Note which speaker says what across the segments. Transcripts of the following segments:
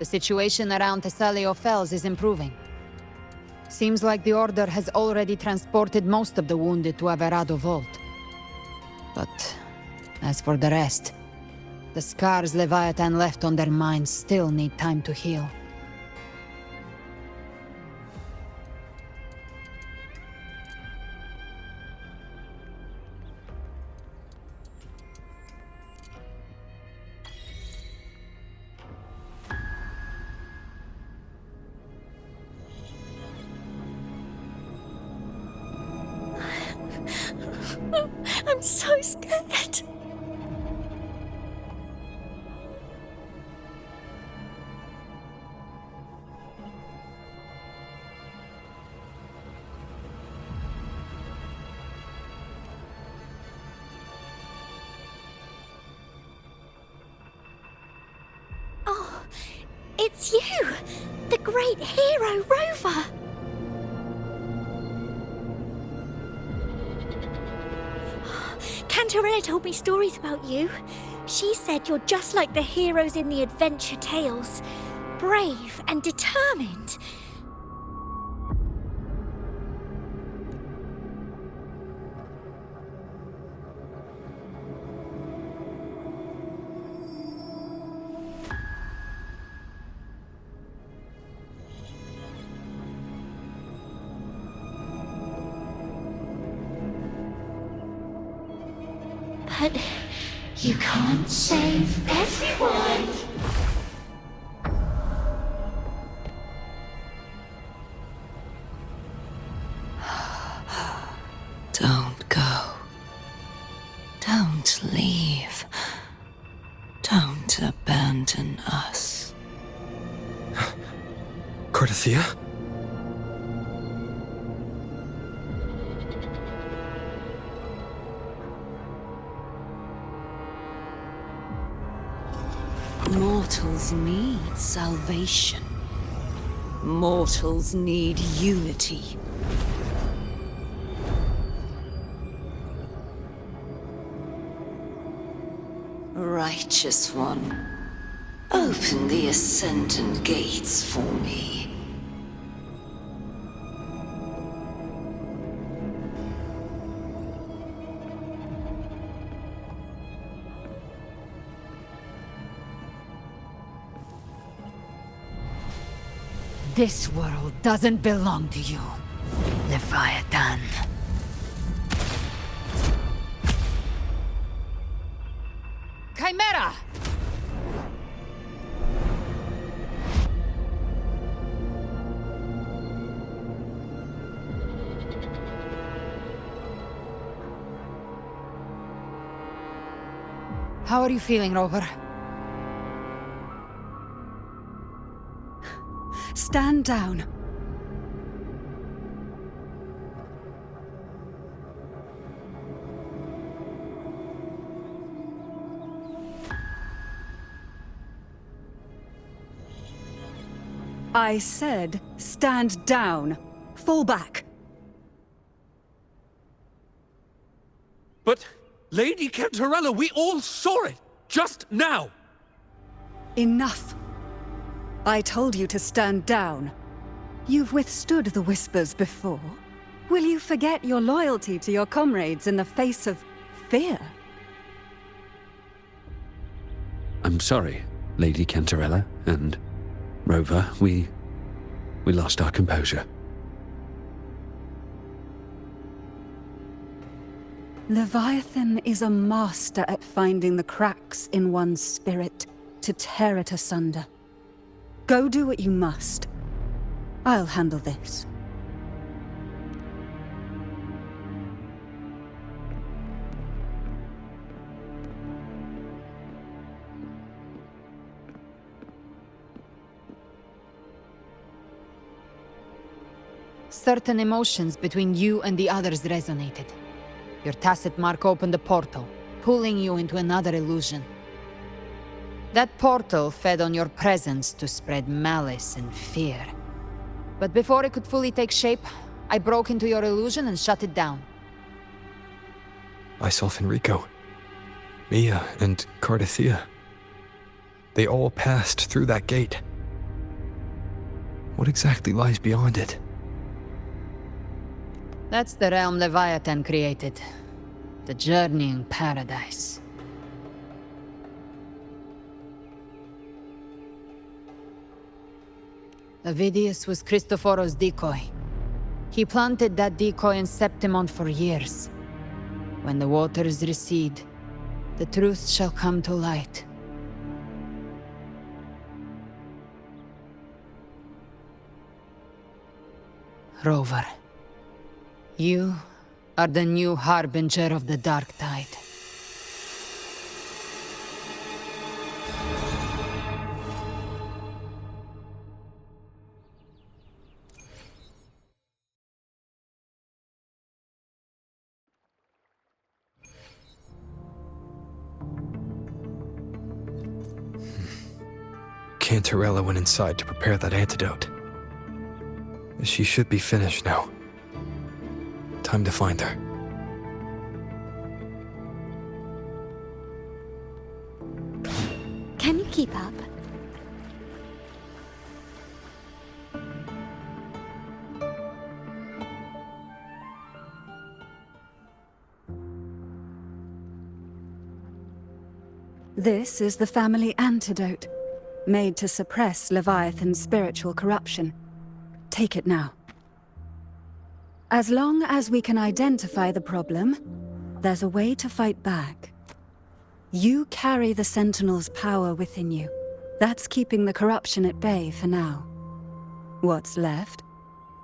Speaker 1: The situation around Thessalio Fells is improving. Seems like the Order has already transported most of the wounded to Averado Vault. But as for the rest, the scars Leviathan left on their minds still need time to heal.
Speaker 2: I'm so scared. Oh, it's you! The great hero, Rover! Cantarella told me stories about you. She said you're just like the heroes in the adventure tales. Brave and determined. But you can't save everyone.
Speaker 3: Don't go. Don't leave. Don't abandon us.
Speaker 4: Cordesia?
Speaker 3: Mortals need salvation. Mortals need unity. Righteous One, open the Ascendant Gates for me.
Speaker 1: This world doesn't belong to you, Leviathan. Chimera! How are you feeling, Rover?
Speaker 5: Stand down. I said, stand down. Fall back.
Speaker 4: But, Lady Cantarella, we all saw it! Just now!
Speaker 5: Enough. I told you to stand down. You've withstood the whispers before. Will you forget your loyalty to your comrades in the face of fear?
Speaker 4: I'm sorry, Lady Cantarella, and Rover, we lost our composure.
Speaker 5: Leviathan is a master at finding the cracks in one's spirit to tear it asunder. Go do what you must. I'll handle this.
Speaker 1: Certain emotions between you and the others resonated. Your tacit mark opened a portal, pulling you into another illusion. That portal fed on your presence to spread malice and fear. But before it could fully take shape, I broke into your illusion and shut it down.
Speaker 6: I saw Fenrico, Mia, and Cardathia. They all passed through that gate. What exactly lies beyond it?
Speaker 1: That's the realm Leviathan created. The journeying paradise. Avidius was Cristoforo's decoy. He planted that decoy in Septimont for years. When the waters recede, the truth shall come to light. Rover, you are the new harbinger of the Dark Tide.
Speaker 6: Cantarella went inside to prepare that antidote. She should be finished now. Time to find her.
Speaker 2: Can you keep up?
Speaker 5: This is the family antidote, made to suppress Leviathan's spiritual corruption. Take it now. As long as we can identify the problem, there's a way to fight back. You carry the Sentinel's power within you. That's keeping the corruption at bay for now. What's left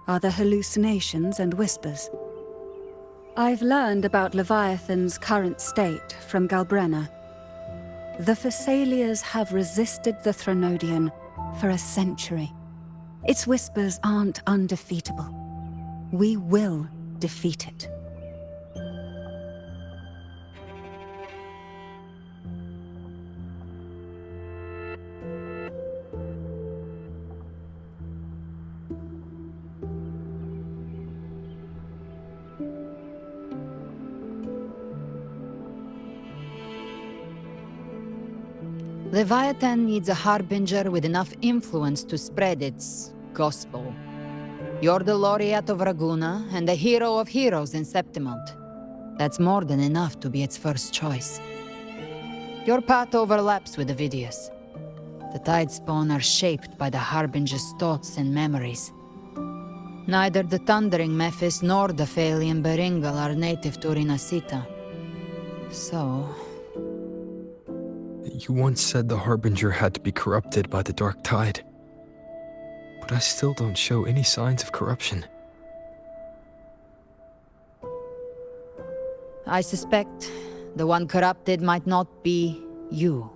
Speaker 5: are the hallucinations and whispers. I've learned about Leviathan's current state from Galbrenna. The Thessalias have resisted the Threnodian for a century. Its whispers aren't undefeatable. We will defeat it.
Speaker 1: Leviathan needs a harbinger with enough influence to spread its gospel. You're the laureate of Raguna and the hero of heroes in Septimont. That's more than enough to be its first choice. Your path overlaps with Avidius. The Tidespawn are shaped by the harbinger's thoughts and memories. Neither the Thundering Mephis nor the Phalian Beringal are native to Rinasita. So...
Speaker 6: You once said the Harbinger had to be corrupted by the Dark Tide. But I still don't show any signs of corruption.
Speaker 1: I suspect the one corrupted might not be you.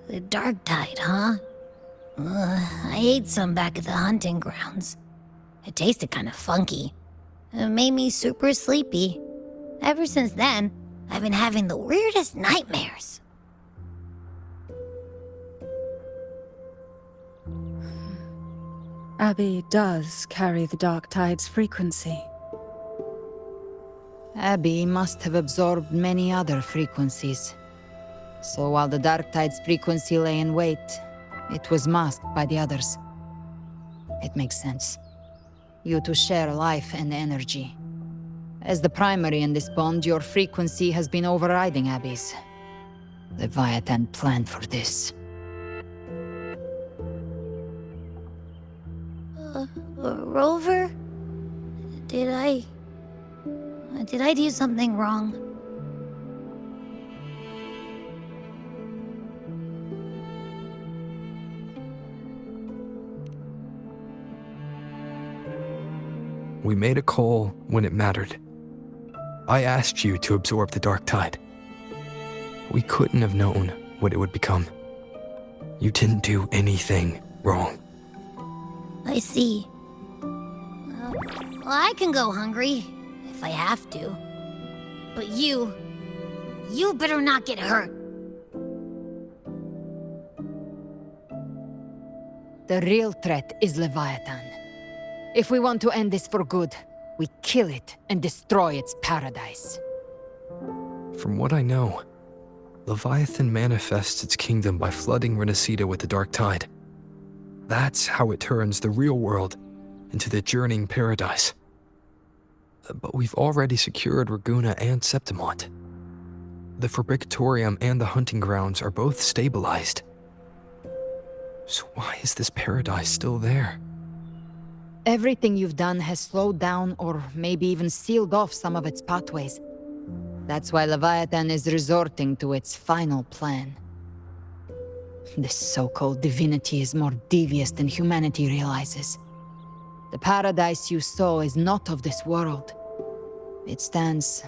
Speaker 7: The Dark Tide, huh? I ate some back at the hunting grounds. It tasted kind of funky. It made me super sleepy. Ever since then, I've been having the weirdest nightmares.
Speaker 5: Abby does carry the Dark Tide's frequency.
Speaker 1: Abby must have absorbed many other frequencies. So while the Dark Tide's frequency lay in wait, it was masked by the others. It makes sense. You two share life and energy. As the primary in this bond, your frequency has been overriding Abby's. Leviathan planned for this.
Speaker 7: Rover? Did I do something wrong?
Speaker 6: We made a call when it mattered. I asked you to absorb the Dark Tide. We couldn't have known what it would become. You didn't do anything wrong.
Speaker 7: I see. Well, I can go hungry, if I have to. But you better not get hurt.
Speaker 1: The real threat is Leviathan. If we want to end this for good, we kill it and destroy its paradise.
Speaker 6: From what I know, Leviathan manifests its kingdom by flooding Renacita with the dark tide. That's how it turns the real world into the journeying paradise. But we've already secured Raguna and Septimont. The Fabricatorium and the hunting grounds are both stabilized. So why is this paradise still there?
Speaker 1: Everything you've done has slowed down or maybe even sealed off some of its pathways. That's why Leviathan is resorting to its final plan. This so-called divinity is more devious than humanity realizes. The paradise you saw is not of this world. It stands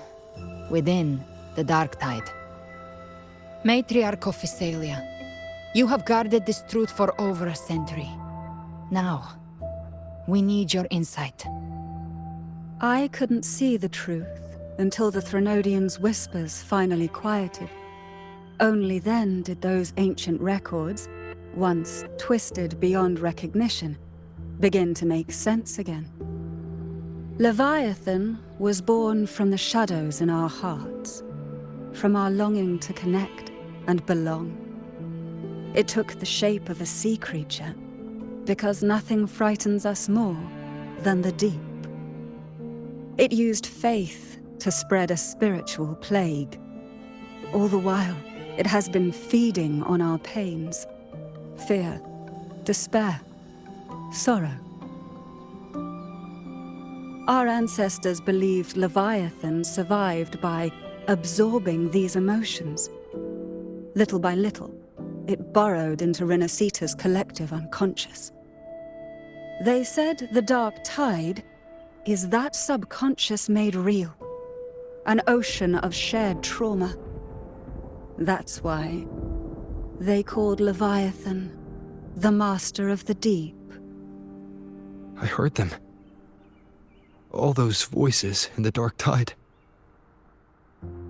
Speaker 1: within the dark tide. Matriarch of Physalia, you have guarded this truth for over a century. Now, we need your insight.
Speaker 5: I couldn't see the truth until the Threnodians' whispers finally quieted. Only then did those ancient records, once twisted beyond recognition, begin to make sense again. Leviathan was born from the shadows in our hearts, from our longing to connect and belong. It took the shape of a sea creature, because nothing frightens us more than the deep. It used faith to spread a spiritual plague. All the while, it has been feeding on our pains, fear, despair, sorrow. Our ancestors believed Leviathan survived by absorbing these emotions. Little by little, it burrowed into Renacita's collective unconscious. They said the dark tide is that subconscious made real, an ocean of shared trauma. That's why they called Leviathan the Master of the Deep.
Speaker 6: I heard them. All those voices in the dark tide.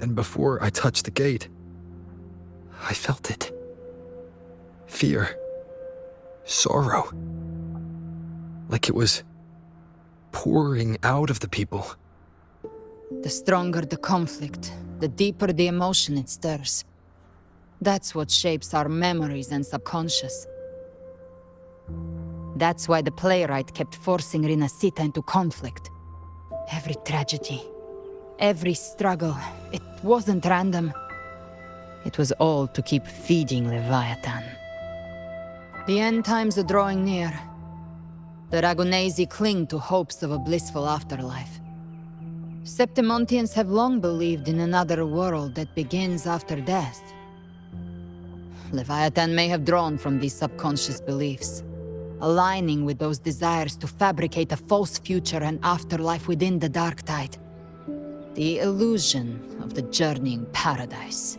Speaker 6: And before I touched the gate, I felt it. Fear. Sorrow. Like it was pouring out of the people.
Speaker 1: The stronger the conflict, the deeper the emotion it stirs. That's what shapes our memories and subconscious. That's why the playwright kept forcing Renacita into conflict. Every tragedy, every struggle, it wasn't random. It was all to keep feeding Leviathan. The end times are drawing near. The Ragunesi cling to hopes of a blissful afterlife. Septimontians have long believed in another world that begins after death. Leviathan may have drawn from these subconscious beliefs, aligning with those desires to fabricate a false future and afterlife within the dark tide. The illusion of the journeying paradise.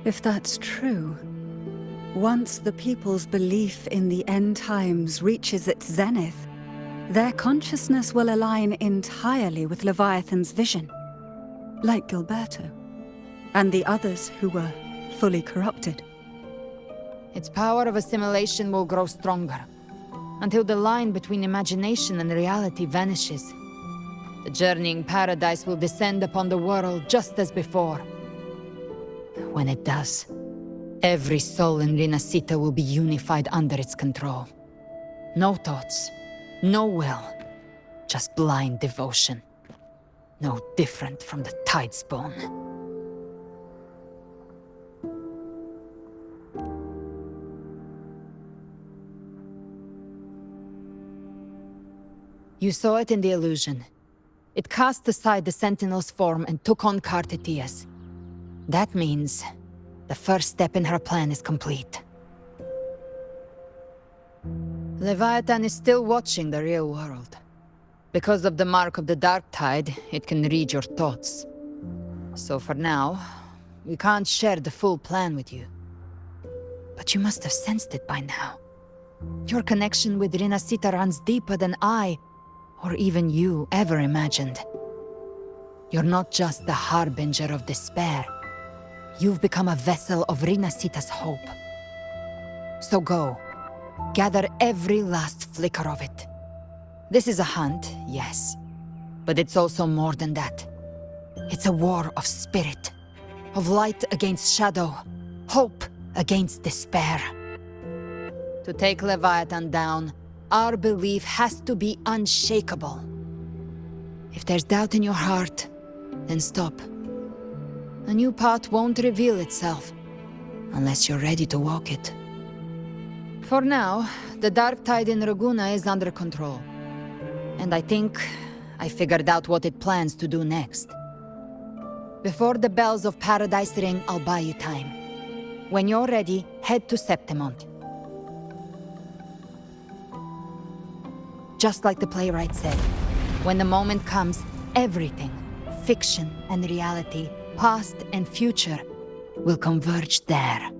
Speaker 5: If that's true, once the people's belief in the end times reaches its zenith, their consciousness will align entirely with Leviathan's vision, like Gilberto, and the others who were fully corrupted.
Speaker 1: Its power of assimilation will grow stronger, until the line between imagination and reality vanishes. The journeying paradise will descend upon the world just as before. When it does, every soul in Renacita will be unified under its control. No thoughts, no will, just blind devotion. No different from the Tidespawn. You saw it in the illusion. It cast aside the Sentinel's form and took on Cartetias. That means the first step in her plan is complete. Leviathan is still watching the real world. Because of the mark of the dark tide, it can read your thoughts. So for now, we can't share the full plan with you. But you must have sensed it by now. Your connection with Renacita runs deeper than I, or even you, ever imagined. You're not just the harbinger of despair. You've become a vessel of Renacita's hope. So go. Gather every last flicker of it. This is a hunt, yes. But it's also more than that. It's a war of spirit. Of light against shadow. Hope against despair. To take Leviathan down, our belief has to be unshakable. If there's doubt in your heart, then stop. A new path won't reveal itself unless you're ready to walk it. For now, the dark tide in Raguna is under control. And I think I figured out what it plans to do next. Before the bells of Paradise ring, I'll buy you time. When you're ready, head to Septimont. Just like the playwright said, when the moment comes, everything, fiction and reality, past and future, will converge there.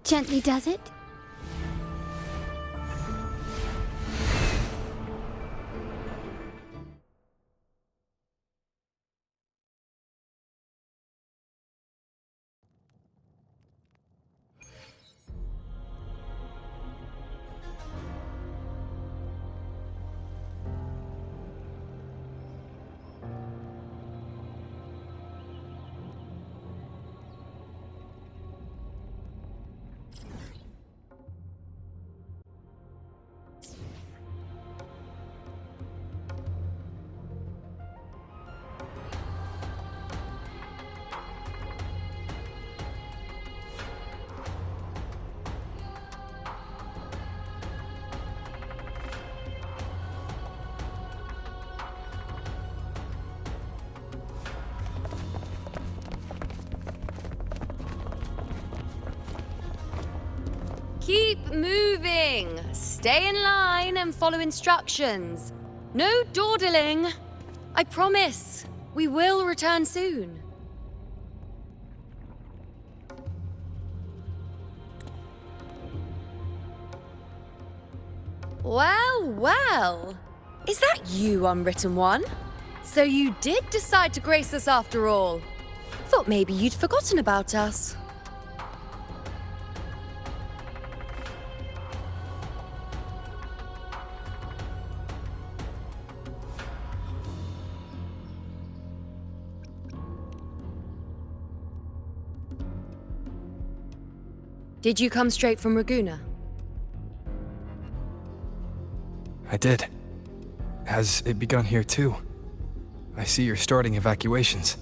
Speaker 2: Gently does it?
Speaker 8: Keep moving! Stay in line and follow instructions. No dawdling! I promise, we will return soon. Well, well. Is that you, Unwritten One? So you did decide to grace us after all. Thought maybe you'd forgotten about us. Did you come straight from Raguna?
Speaker 6: I did. Has it begun here too? I see you're starting evacuations.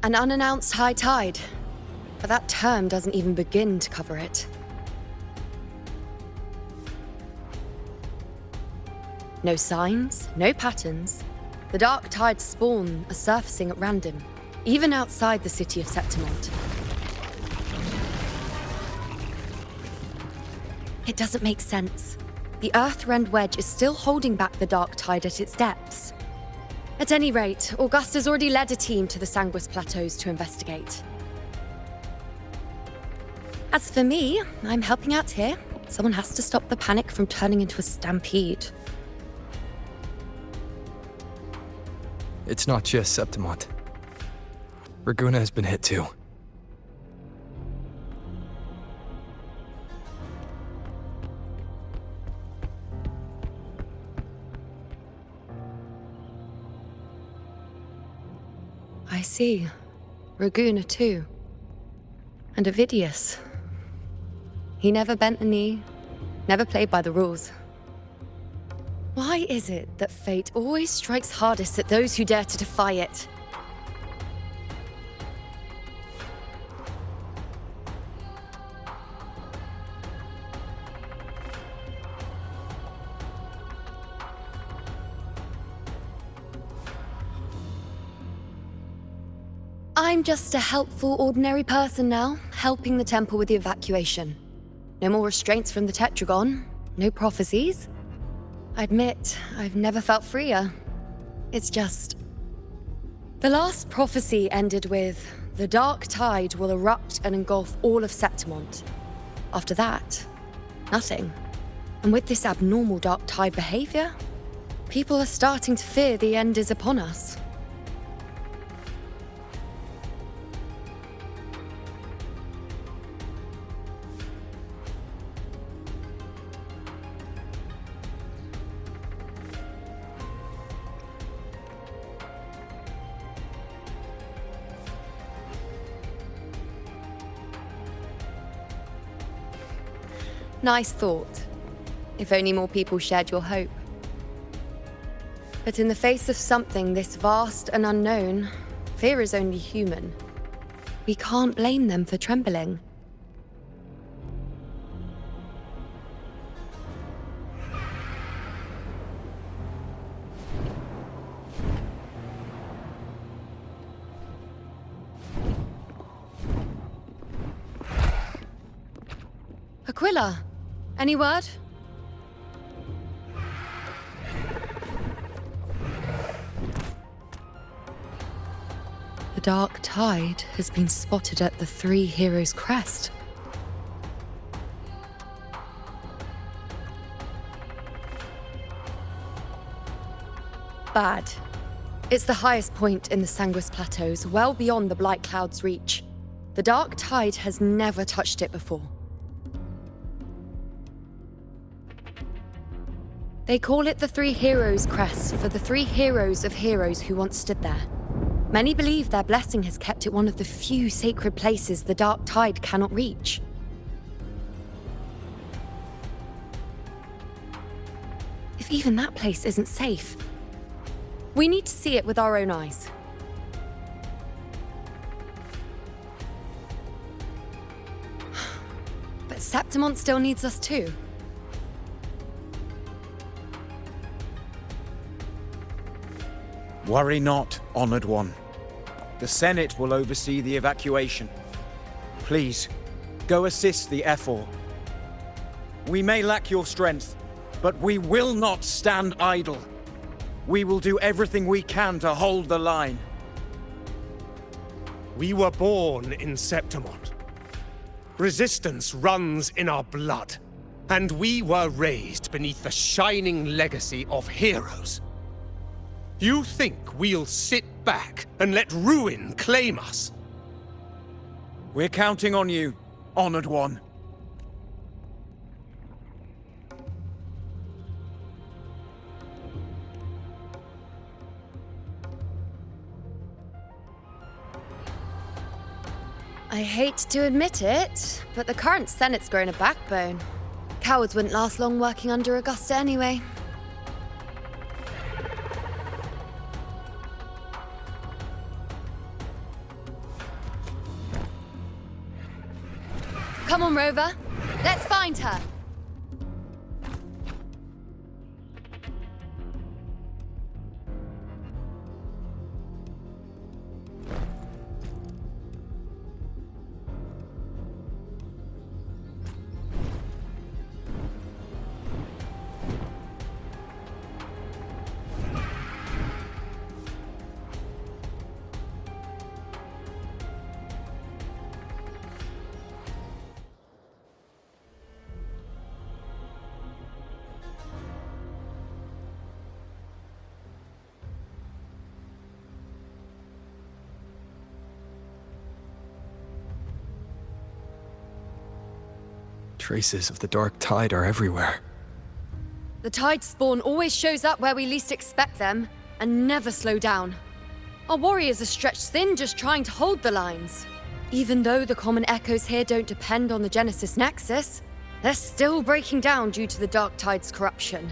Speaker 8: An unannounced high tide. But that term doesn't even begin to cover it. No signs, no patterns. The dark tide's spawn are surfacing at random, even outside the city of Septimont. It doesn't make sense. The Earthrend Wedge is still holding back the dark tide at its depths. At any rate, Augusta's already led a team to the Sanguis Plateaus to investigate. As for me, I'm helping out here. Someone has to stop the panic from turning into a stampede.
Speaker 6: It's not just Septimont. Raguna has been hit too.
Speaker 8: I see. Raguna too. And Ovidius. He never bent the knee, never played by the rules. Why is it that fate always strikes hardest at those who dare to defy it? I'm just a helpful, ordinary person now, helping the temple with the evacuation. No more restraints from the Tetragon, no prophecies. I admit, I've never felt freer. It's just... The last prophecy ended with, the dark tide will erupt and engulf all of Septimont. After that, nothing. And with this abnormal dark tide behavior, people are starting to fear the end is upon us. Nice thought. If only more people shared your hope. But in the face of something this vast and unknown, fear is only human. We can't blame them for trembling. Aquila, any word? The dark tide has been spotted at the Three Heroes' crest. Bad. It's the highest point in the Sanguis Plateaus, well beyond the Blight Cloud's reach. The dark tide has never touched it before. They call it the Three Heroes' Crest for the three heroes of heroes who once stood there. Many believe their blessing has kept it one of the few sacred places the dark tide cannot reach. If even that place isn't safe, we need to see it with our own eyes. But Septimont still needs us too.
Speaker 9: Worry not, Honored One. The Senate will oversee the evacuation. Please, go assist the Ephor. We may lack your strength, But we will not stand idle. We will do everything we can to hold the line.
Speaker 10: We were born in Septimont. Resistance runs in our blood. And we were raised beneath the shining legacy of heroes. You think we'll sit back and let ruin claim us?
Speaker 9: We're counting on you, Honored One.
Speaker 8: I hate to admit it, but the current Senate's grown a backbone. Cowards wouldn't last long working under Augusta anyway. Come on, Rover. Let's find her.
Speaker 6: Traces of the dark tide are everywhere.
Speaker 8: The tide spawn always shows up where we least expect them, and never slow down. Our warriors are stretched thin just trying to hold the lines. Even though the common echoes here don't depend on the Genesis Nexus, they're still breaking down due to the dark tide's corruption.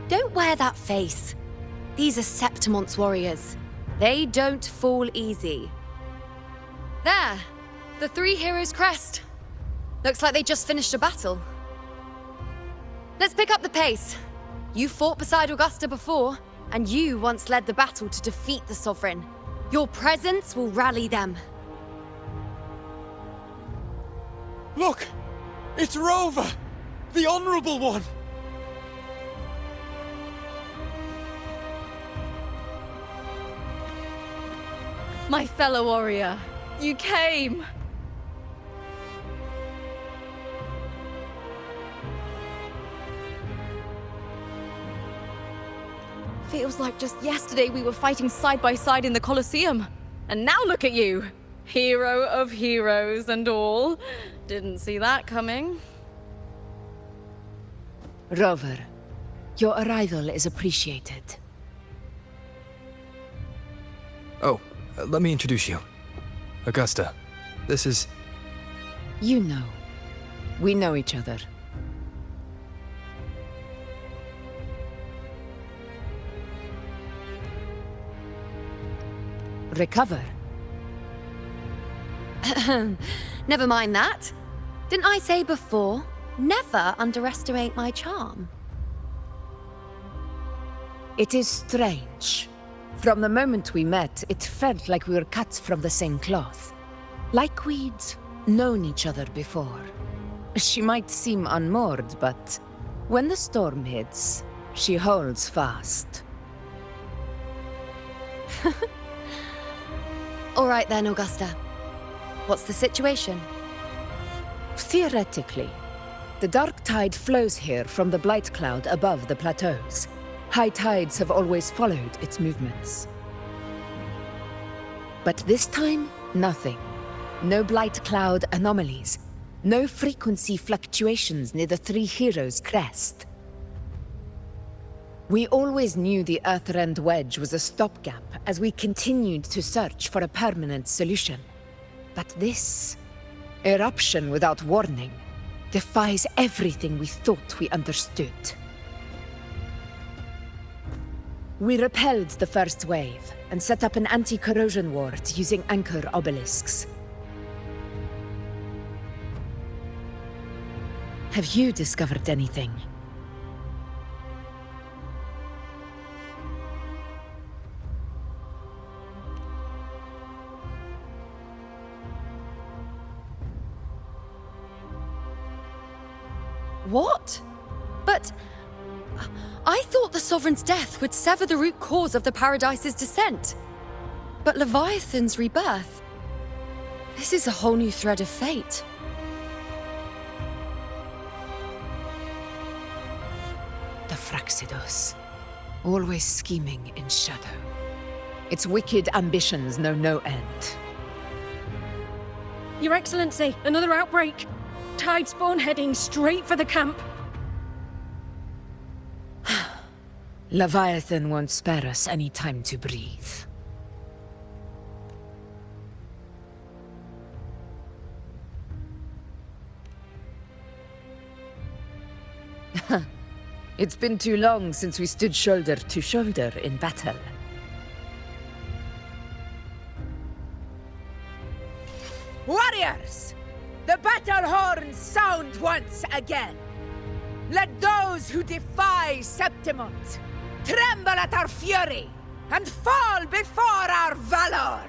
Speaker 8: Don't wear that face. These are Septimont's warriors. They don't fall easy. There! The three heroes' crest. Looks like they just finished a battle. Let's pick up the pace. You fought beside Augusta before, and you once led the battle to defeat the Sovereign. Your presence will rally them.
Speaker 10: Look! It's Rover! The Honorable One!
Speaker 11: My fellow warrior, you came! Feels like just yesterday we were fighting side by side in the Colosseum. And now look at you! Hero of heroes and all. Didn't see that coming.
Speaker 3: Rover, your arrival is appreciated.
Speaker 6: Oh, let me introduce you. Augusta, this is...
Speaker 3: You know. We know each other. Recover.
Speaker 8: Never mind that. Didn't I say before, never underestimate my charm?
Speaker 3: It is strange. From the moment we met, it felt like we were cut from the same cloth. Like we'd known each other before. She might seem unmoored, but when the storm hits, she holds fast.
Speaker 8: All right then, Augusta. What's the situation?
Speaker 3: Theoretically, the dark tide flows here from the blight cloud above the plateaus. High tides have always followed its movements. But this time, nothing. No blight cloud anomalies. No frequency fluctuations near the three heroes' crest. We always knew the Earthrend Wedge was a stopgap as we continued to search for a permanent solution. But this eruption without warning defies everything we thought we understood. We repelled the first wave and set up an anti-corrosion ward using anchor obelisks. Have you discovered anything?
Speaker 8: What? But I thought the Sovereign's death would sever the root cause of the Paradise's descent. But Leviathan's rebirth... This is a whole new thread of fate.
Speaker 3: The Fraxidos. Always scheming in shadow. Its wicked ambitions know no end.
Speaker 12: Your Excellency, another outbreak. Tide spawn heading straight for the camp.
Speaker 3: Leviathan won't spare us any time to breathe. It's been too long since we stood shoulder to shoulder in battle. Warriors! The battle horns sound once again! Let those who defy Septimont tremble at our fury and fall before our valor!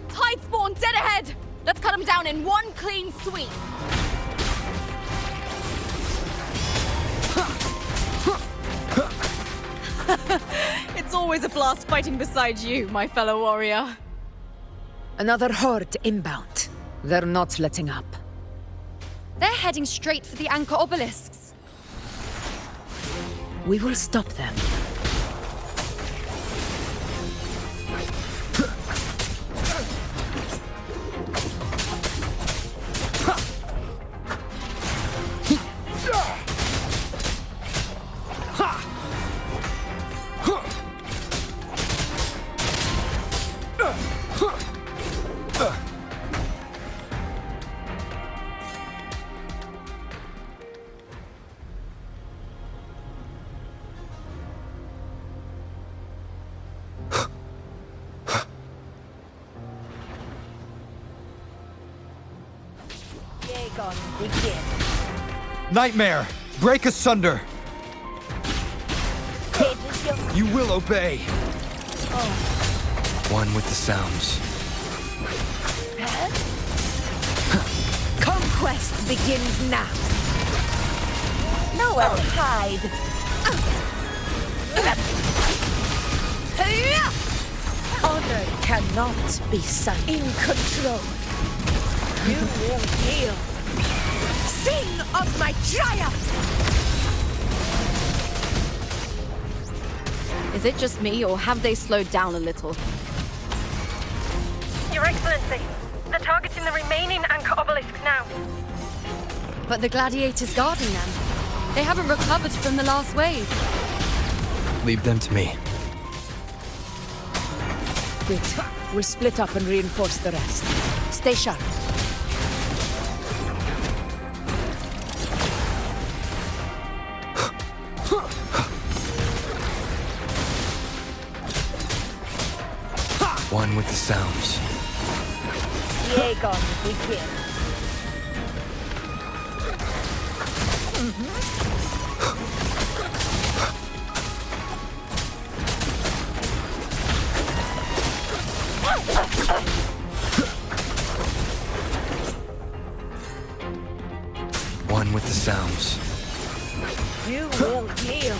Speaker 11: Tide spawn dead ahead! Let's cut them down in one clean sweep. It's always a blast fighting beside you, my fellow warrior.
Speaker 3: Another horde inbound. They're not letting up.
Speaker 8: They're heading straight for the anchor obelisks.
Speaker 3: We will stop them.
Speaker 6: Nightmare! Break asunder! You will obey! One with the sounds.
Speaker 3: Conquest begins now! Nowhere to hide! Honor cannot be sunk. In control. You will heal. Sing of my triumph!
Speaker 11: Is it just me, or have they slowed down a little?
Speaker 12: Your Excellency, they're targeting the remaining anchor obelisks now.
Speaker 8: But the gladiators guarding them, they haven't recovered from the last wave.
Speaker 6: Leave them to me.
Speaker 3: Wait, we'll split up and reinforce the rest. Stay sharp.
Speaker 6: One with the sounds.
Speaker 3: Yegon begin.
Speaker 6: One with the sounds.
Speaker 3: You will heal.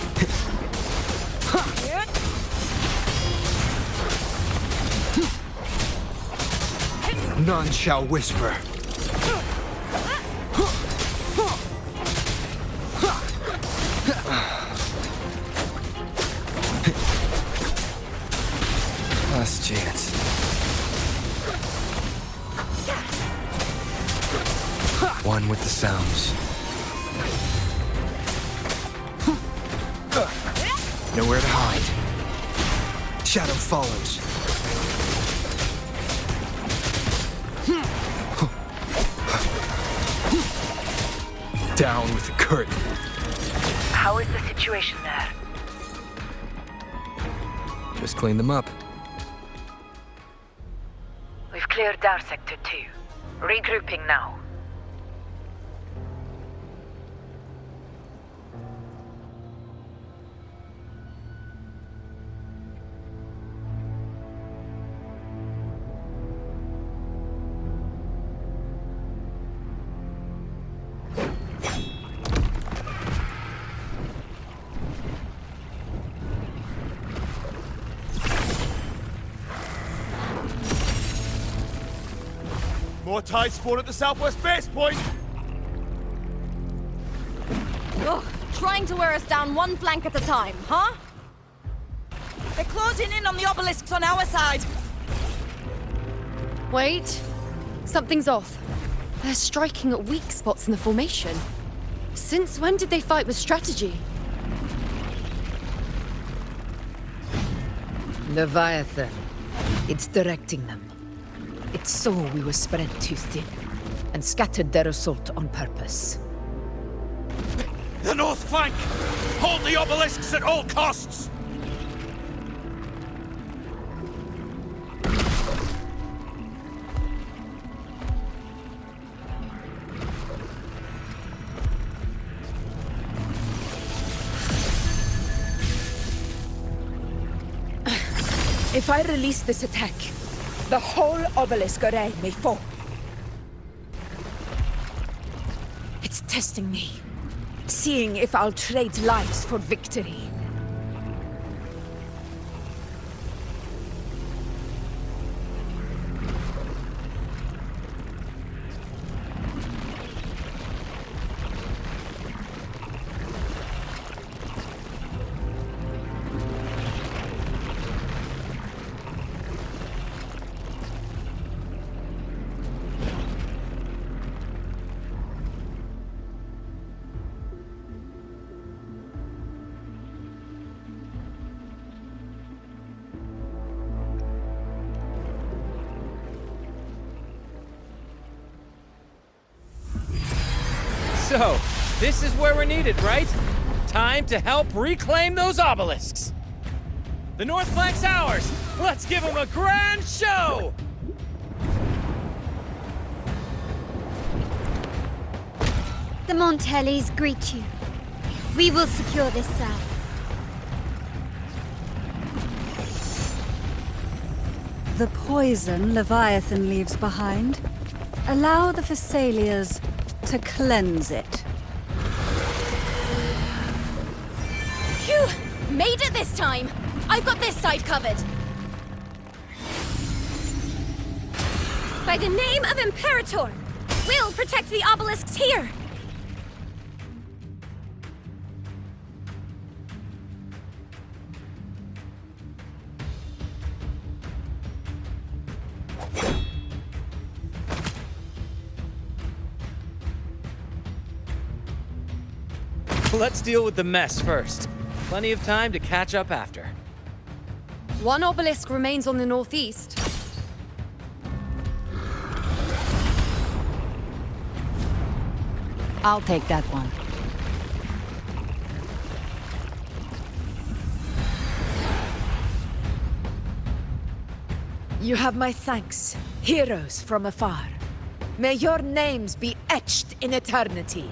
Speaker 6: None shall whisper. Last chance. One with the sounds. Nowhere to hide. Shadow follows. Down with the curtain.
Speaker 3: How is the situation there?
Speaker 6: Just clean them up.
Speaker 3: We've cleared our sector too. Regrouping now.
Speaker 9: More tide spawn at the southwest base point!
Speaker 11: Ugh, trying to wear us down one flank at a time, huh?
Speaker 13: They're closing in on the obelisks on our side.
Speaker 8: Wait. Something's off. They're striking at weak spots in the formation. Since when did they fight with strategy?
Speaker 3: Leviathan. It's directing them. It saw we were spread too thin, and scattered their assault on purpose.
Speaker 9: The north flank! Hold the obelisks at all costs!
Speaker 3: If I release this attack, the whole obelisk array may fall. It's testing me, seeing if I'll trade lives for victory.
Speaker 14: So, this is where we're needed, right? Time to help reclaim those obelisks. The north flank's ours. Let's give them a grand show!
Speaker 2: The Montellis greet you. We will secure this cell.
Speaker 5: The poison Leviathan leaves behind, allow the Thessalias to cleanse it.
Speaker 11: Phew! Made it this time! I've got this side covered!
Speaker 2: By the name of Imperator, we'll protect the obelisks here!
Speaker 14: Let's deal with the mess first. Plenty of time to catch up after.
Speaker 8: One obelisk remains on the northeast.
Speaker 1: I'll take that one.
Speaker 3: You have my thanks, heroes from afar. May your names be etched in eternity.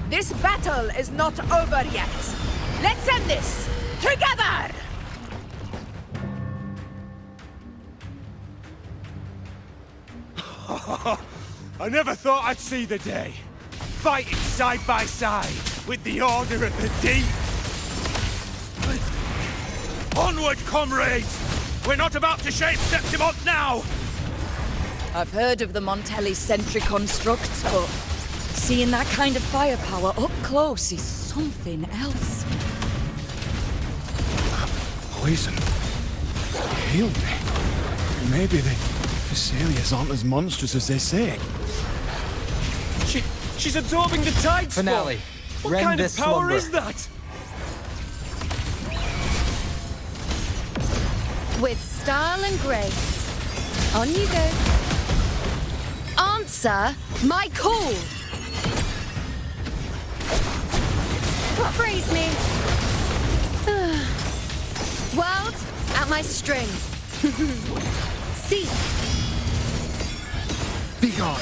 Speaker 3: This battle is not over yet. Let's end this together!
Speaker 9: I never thought I'd see the day. Fighting side by side with the Order of the Deep. Onward, comrades! We're not about to shape Septimont now!
Speaker 13: I've heard of the Montelli sentry constructs, but seeing that kind of firepower up close is something else.
Speaker 15: Poison. Healed me. Maybe the Thessalias aren't as monstrous as they say.
Speaker 9: She's absorbing the tide spawn.
Speaker 6: Finale.
Speaker 9: What
Speaker 6: Rend
Speaker 9: kind of
Speaker 6: this
Speaker 9: power
Speaker 6: slumber.
Speaker 9: is that?
Speaker 8: with style and grace. On you go. Answer my call! Praise me. World, at my string. See.
Speaker 6: Be gone.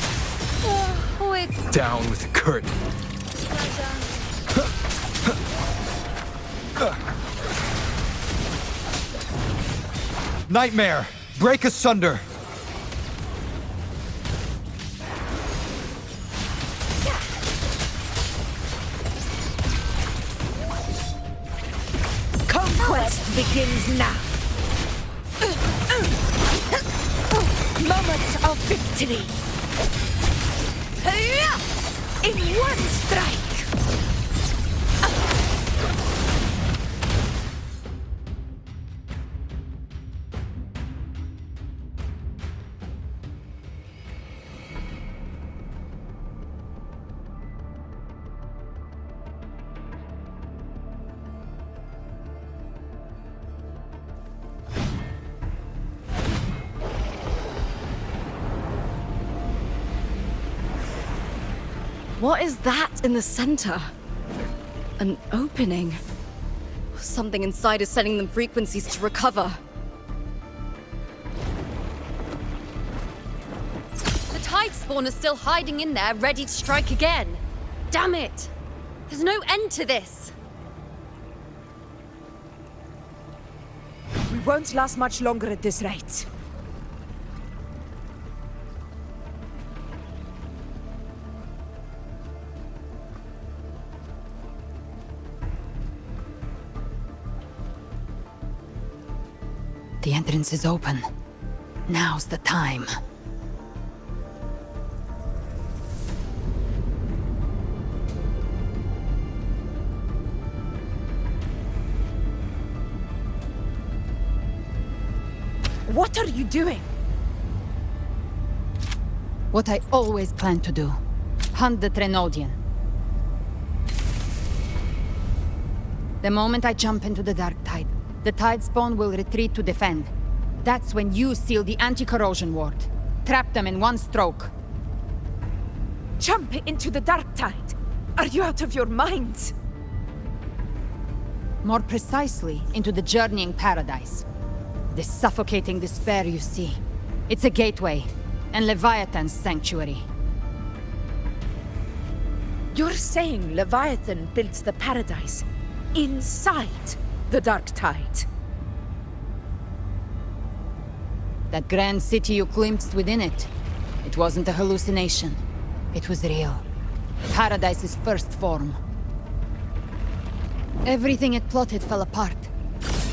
Speaker 8: With
Speaker 6: Down with the curtain. Nightmare! Break asunder!
Speaker 3: Conquest begins now. Moment of victory. In one strike.
Speaker 11: What is that in the center? An opening. Something inside is sending them frequencies to recover.
Speaker 8: the tide spawn is still hiding in there, ready to strike again. Damn it! There's no end to this.
Speaker 3: We won't last much longer at this rate.
Speaker 1: The entrance is open. Now's the time.
Speaker 3: What are you doing?
Speaker 1: What I always planned to do. Hunt the Trenodian. The moment I jump into the dark tide, the tide spawn will retreat to defend. That's when you seal the anti-corrosion ward. Trap them in one stroke.
Speaker 3: Jump into the dark tide. Are you out of your minds?
Speaker 1: More precisely, into the journeying paradise. This suffocating despair you see. It's a gateway, and Leviathan's sanctuary.
Speaker 3: You're saying Leviathan built the paradise inside the dark tide?
Speaker 1: That grand city you glimpsed within it, it wasn't a hallucination. It was real. Paradise's first form. Everything it plotted fell apart.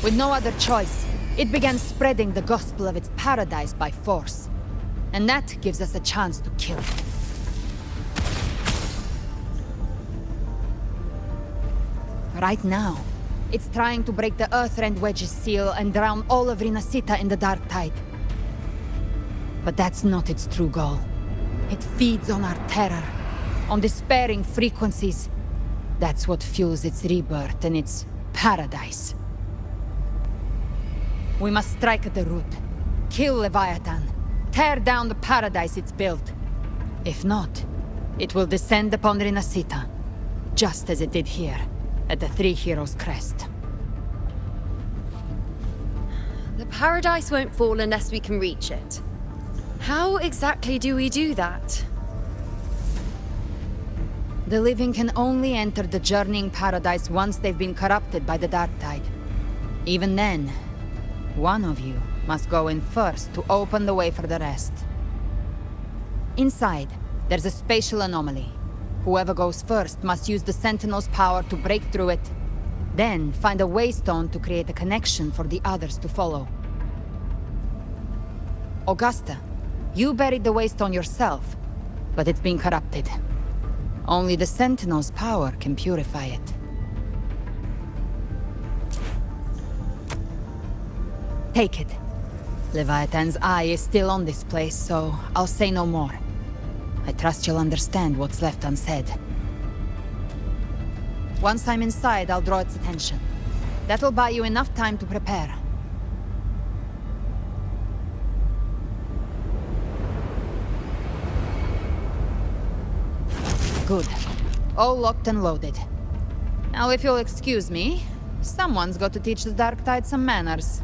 Speaker 1: With no other choice, it began spreading the gospel of its paradise by force. And that gives us a chance to kill it. Right now, it's trying to break the Earthrend Wedge's seal and drown all of Rinasita in the dark tide. But that's not its true goal. It feeds on our terror, on despairing frequencies. That's what fuels its rebirth and its paradise. We must strike at the root. Kill Leviathan. Tear down the paradise it's built. If not, it will descend upon Rinasita, just as it did here, at the Three Heroes' Crest.
Speaker 8: The paradise won't fall unless we can reach it. How exactly do we do that?
Speaker 1: The living can only enter the journeying paradise once they've been corrupted by the dark tide. Even then, one of you must go in first to open the way for the rest. Inside, there's a spatial anomaly. Whoever goes first must use the Sentinel's power to break through it, then find a waystone to create a connection for the others to follow. Augusta, you buried the waystone yourself, but it's been corrupted. Only the Sentinel's power can purify it. Take it. Leviathan's eye is still on this place, so I'll say no more. I trust you'll understand what's left unsaid. Once I'm inside, I'll draw its attention. That'll buy you enough time to prepare. Good. All locked and loaded. Now, if you'll excuse me, someone's got to teach the Dark Tide some manners.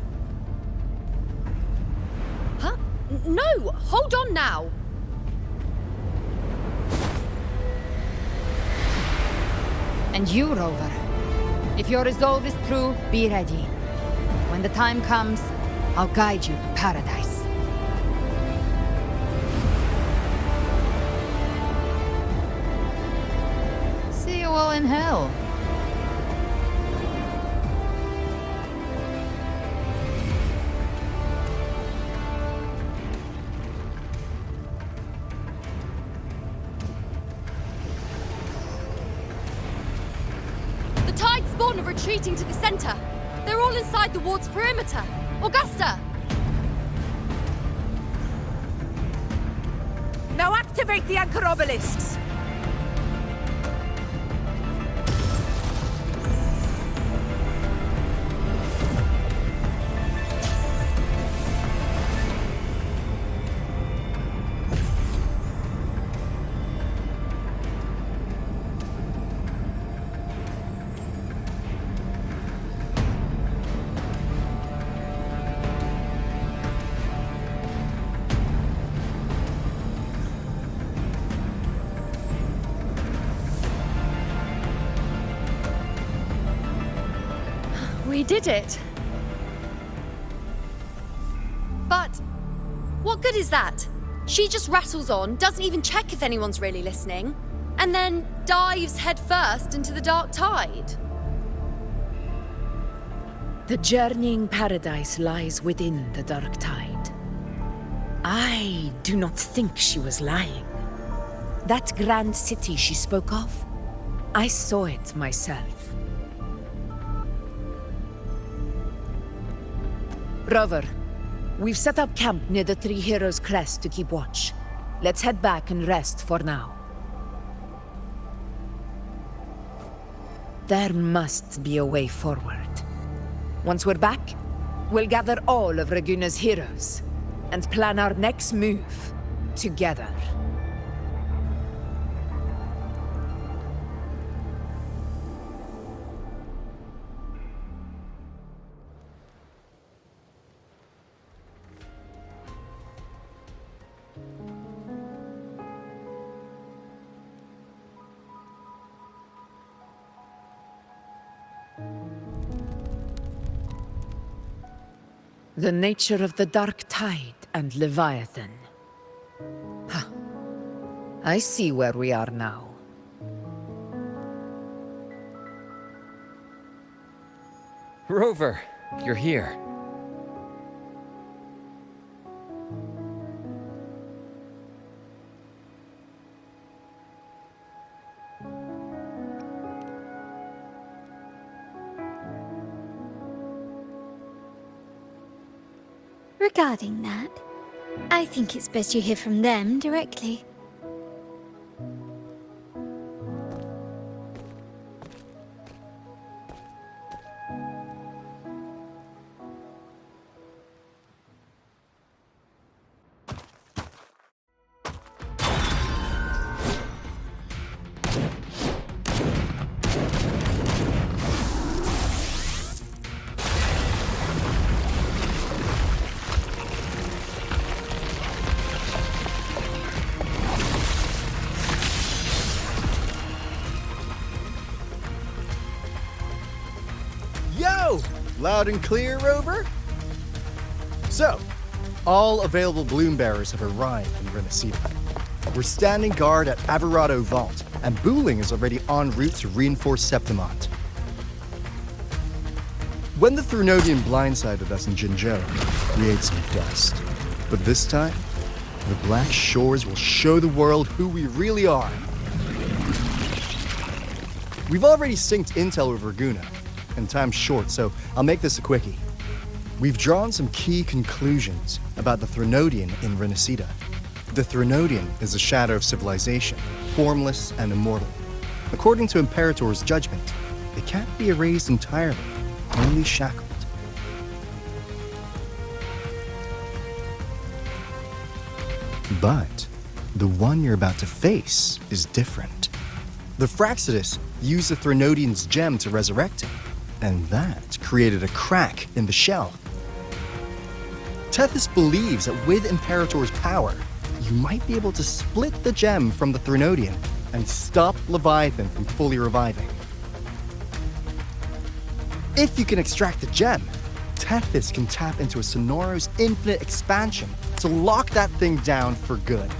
Speaker 8: Huh? No! Hold on now!
Speaker 1: And you, Rover. If your resolve is true, be ready. When the time comes, I'll guide you to paradise. See you all in hell.
Speaker 8: The Tide spawn are retreating to the center. They're all inside the ward's perimeter. Augusta!
Speaker 13: Now activate the anchor obelisks!
Speaker 8: We did it. But what good is that? She just rattles on, doesn't even check if anyone's really listening, and then dives headfirst into the Dark Tide.
Speaker 3: The journeying paradise lies within the Dark Tide. I do not think she was lying. That grand city she spoke of, I saw it myself. Rover, we've set up camp near the Three Heroes Crest to keep watch. Let's head back and rest for now. There must be a way forward. Once we're back, we'll gather all of Raguna's heroes and plan our next move together. The nature of the Dark Tide and Leviathan. Huh. I see where we are now.
Speaker 14: Rover, you're here.
Speaker 2: Regarding that, I think it's best you hear from them directly.
Speaker 16: Loud and clear, Rover? So, all available bloom bearers have arrived in Renacida. We're standing guard at Averado Vault, and Booling is already en route to reinforce Septimont. When the Thrunodian blindsided us in Jinzhou, we ate some dust. But this time, the Black Shores will show the world who we really are. We've already synced intel with Raguna, and time's short, so I'll make this a quickie. We've drawn some key conclusions about the Thrunodian in Renacida. The Thrunodian is a shadow of civilization, formless and immortal. According to Imperator's judgment, it can't be erased entirely, only shackled. But the one you're about to face is different. The Fraxidus used the Threnodian's gem to resurrect him, and that created a crack in the shell. Tethys believes that with Imperator's power, you might be able to split the gem from the Threnodian and stop Leviathan from fully reviving. If you can extract the gem, Tethys can tap into a Sonoros infinite expansion to lock that thing down for good.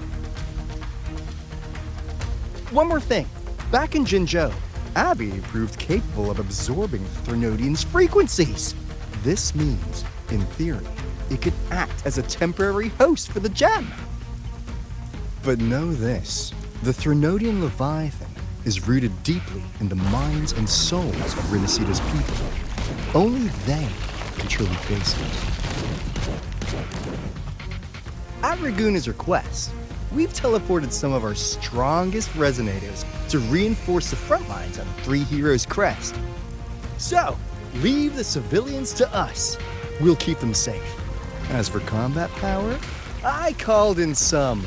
Speaker 16: One more thing. Back in Jinzhou, Abby proved capable of absorbing the Threnodian's frequencies. This means, in theory, it could act as a temporary host for the gem. But know this, the Threnodian Leviathan is rooted deeply in the minds and souls of Renicida's people. Only they can truly face it. At Raguna's request, we've teleported some of our strongest resonators to reinforce the front lines on Three Heroes Crest. So, leave the civilians to us. We'll keep them safe. As for combat power, I called in some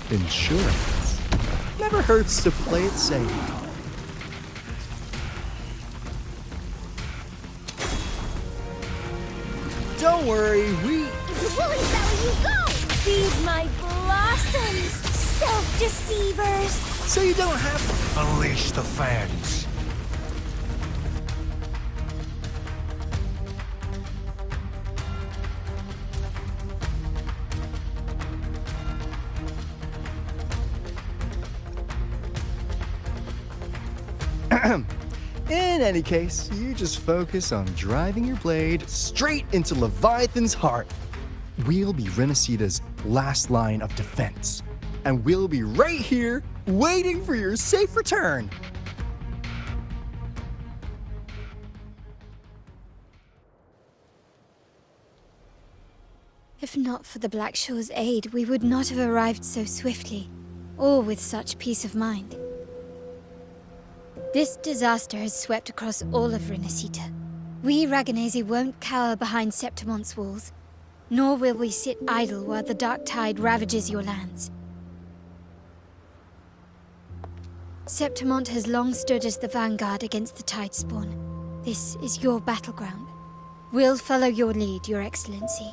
Speaker 16: insurance. Never hurts to play it safe. Don't worry,
Speaker 2: Woolly belly you go! Feed my blossoms, self-deceivers!
Speaker 16: So you don't have to
Speaker 9: unleash the fans.
Speaker 16: In any case, you just focus on driving your blade straight into Leviathan's heart. We'll be Renicida's last line of defense, and we'll be right here waiting for your safe return.
Speaker 2: If not for the Black Shore's aid, we would not have arrived so swiftly, or with such peace of mind. This disaster has swept across all of Renicida. We Raganesi won't cower behind Septimon's walls, nor will we sit idle while the dark tide ravages your lands. Septimont has long stood as the vanguard against the Tidespawn. This is your battleground. We'll follow your lead, Your Excellency.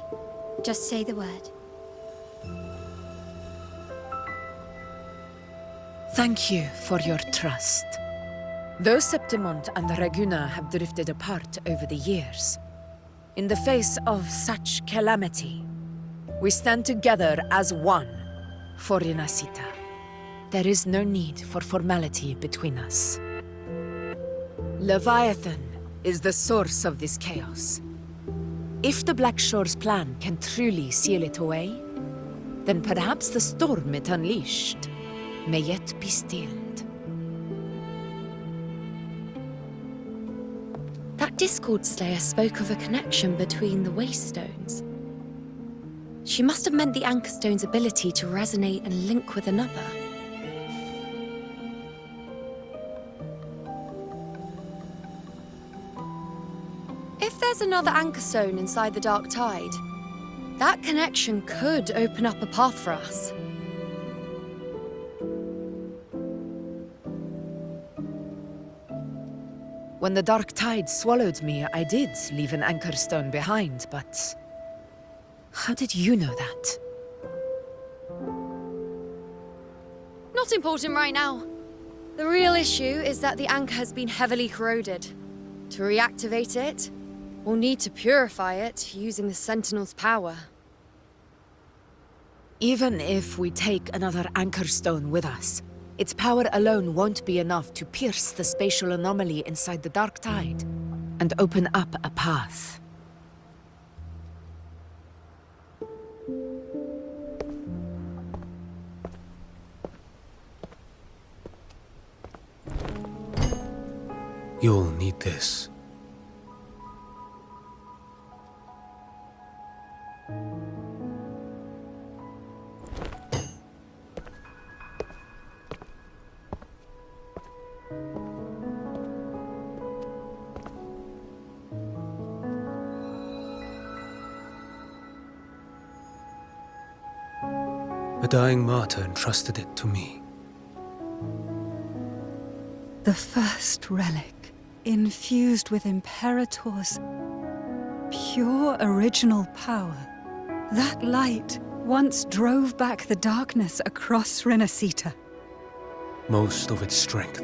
Speaker 2: Just say the word.
Speaker 3: Thank you for your trust. Though Septimont and Raguna have drifted apart over the years, in the face of such calamity, we stand together as one for Renacita. There is no need for formality between us. Leviathan is the source of this chaos. If the Black Shore's plan can truly seal it away, then perhaps the storm it unleashed may yet be stilled.
Speaker 8: That Discord Slayer spoke of a connection between the Wastestones. She must have meant the Anchor Stone's ability to resonate and link with another. If there's another Anchor Stone inside the Dark Tide, that connection could open up a path for us.
Speaker 3: When the dark tide swallowed me, I did leave an anchor stone behind, but how did you know that?
Speaker 8: Not important right now. The real issue is that the anchor has been heavily corroded. To reactivate it, we'll need to purify it using the Sentinel's power.
Speaker 3: Even if we take another anchor stone with us, its power alone won't be enough to pierce the spatial anomaly inside the dark tide and open up a path.
Speaker 4: You'll need this. A dying martyr entrusted it to me.
Speaker 5: The first relic, infused with Imperator's pure original power. That light once drove back the darkness across Renacita.
Speaker 10: Most of its strength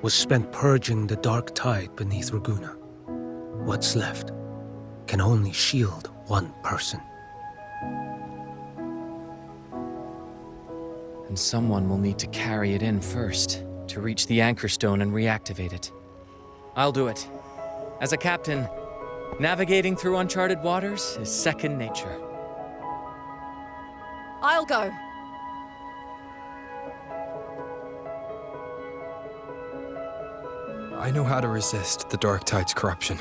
Speaker 10: was spent purging the dark tide beneath Ragunna. What's left can only shield one person.
Speaker 17: And someone will need to carry it in first, to reach the Anchor Stone and reactivate it. I'll do it. As a captain, navigating through uncharted waters is second nature.
Speaker 11: I'll go.
Speaker 6: I know how to resist the Dark Tide's corruption.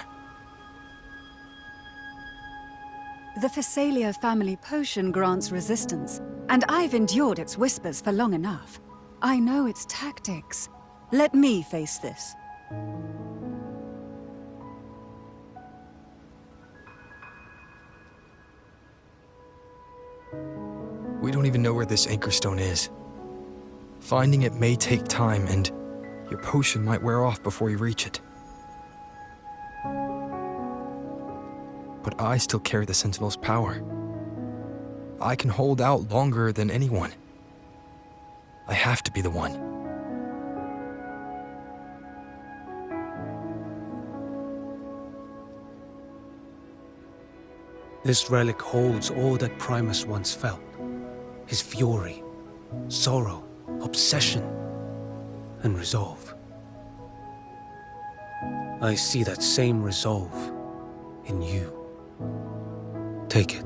Speaker 5: The Phasalia family potion grants resistance, and I've endured its whispers for long enough. I know its tactics. Let me face this.
Speaker 6: We don't even know where this Anchor Stone is. Finding it may take time, and your potion might wear off before you reach it. But I still carry the Sentinel's power. I can hold out longer than anyone. I have to be the one.
Speaker 10: This relic holds all that Primus once felt. His fury, sorrow, obsession, and resolve. I see that same resolve in you. Take it.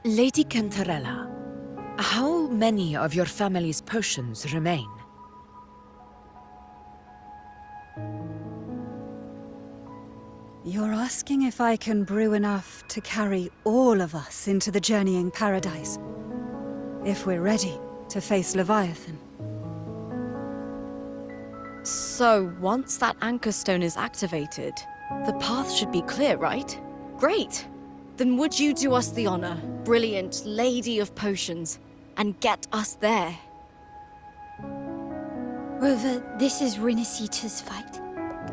Speaker 3: Lady Cantarella, how many of your family's potions remain?
Speaker 5: You're asking if I can brew enough to carry all of us into the journeying paradise. If we're ready to face Leviathan.
Speaker 11: So, once that Anchor Stone is activated, the path should be clear, right? Great! Then would you do us the honor, brilliant Lady of Potions, and get us there?
Speaker 2: Rover, this is Renacita's fight.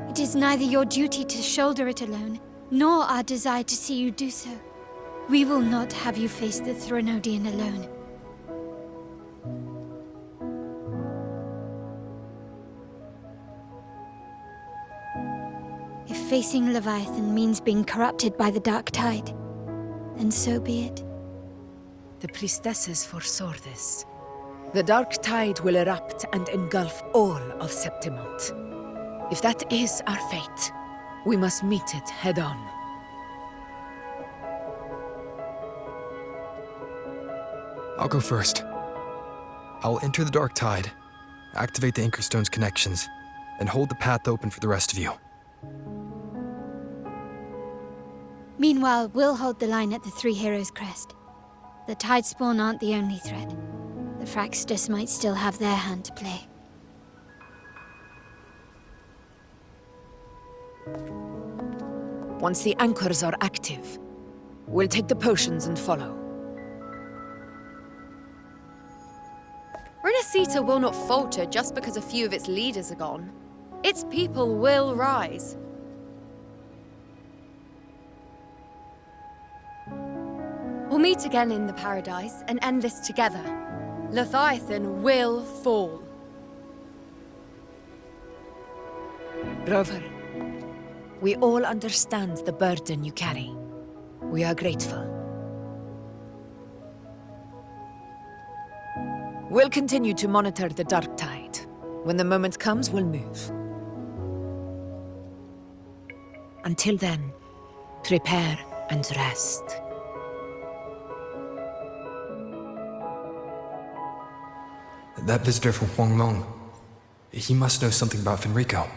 Speaker 2: It is neither your duty to shoulder it alone, nor our desire to see you do so. We will not have you face the Threnodian alone. If facing Leviathan means being corrupted by the Dark Tide, then so be it.
Speaker 3: The priestesses foresaw this. The Dark Tide will erupt and engulf all of Septimont. If that is our fate, we must meet it head-on.
Speaker 6: I'll go first. I'll enter the Dark Tide, activate the Anchor Stone's connections, and hold the path open for the rest of you.
Speaker 2: Meanwhile, we'll hold the line at the Three Heroes Crest. The Tidespawn aren't the only threat. The Fraxtus might still have their hand to play.
Speaker 3: Once the anchors are active, we'll take the potions and follow.
Speaker 8: Renacita will not falter just because a few of its leaders are gone. Its people will rise. We'll meet again in the paradise and end this together. Leviathan will fall.
Speaker 3: Rover, we all understand the burden you carry. We are grateful. We'll continue to monitor the Dark Tide. When the moment comes, we'll move. Until then, prepare and rest.
Speaker 6: That visitor from Huanglong, he must know something about Fenrico.